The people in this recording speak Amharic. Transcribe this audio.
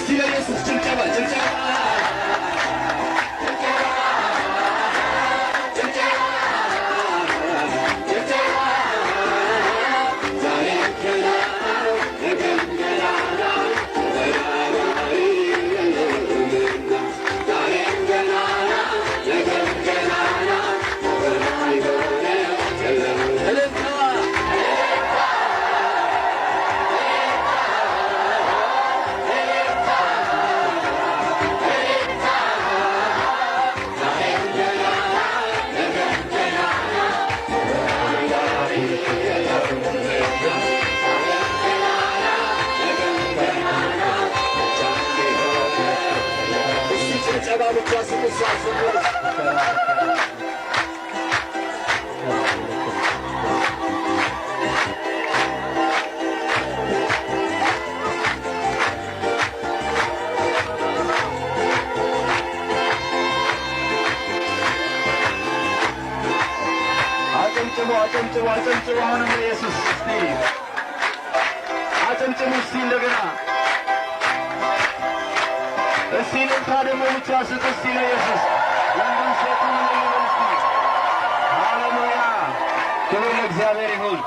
እስቲ ለኢየሱስ ጭብጨባ ጭብጨባ አጨብጭቡ አሁንም ለኢየሱስ እስቲ አጨብጭቡ እስቲ እንደገና እስቲ ልታ ደግሞ ብቻ ስጥ እስቲ ለኢየሱስ ወንድም ሴቱን እስቲ ሃሌሉያ ክብር ለእግዚአብሔር ይሁን።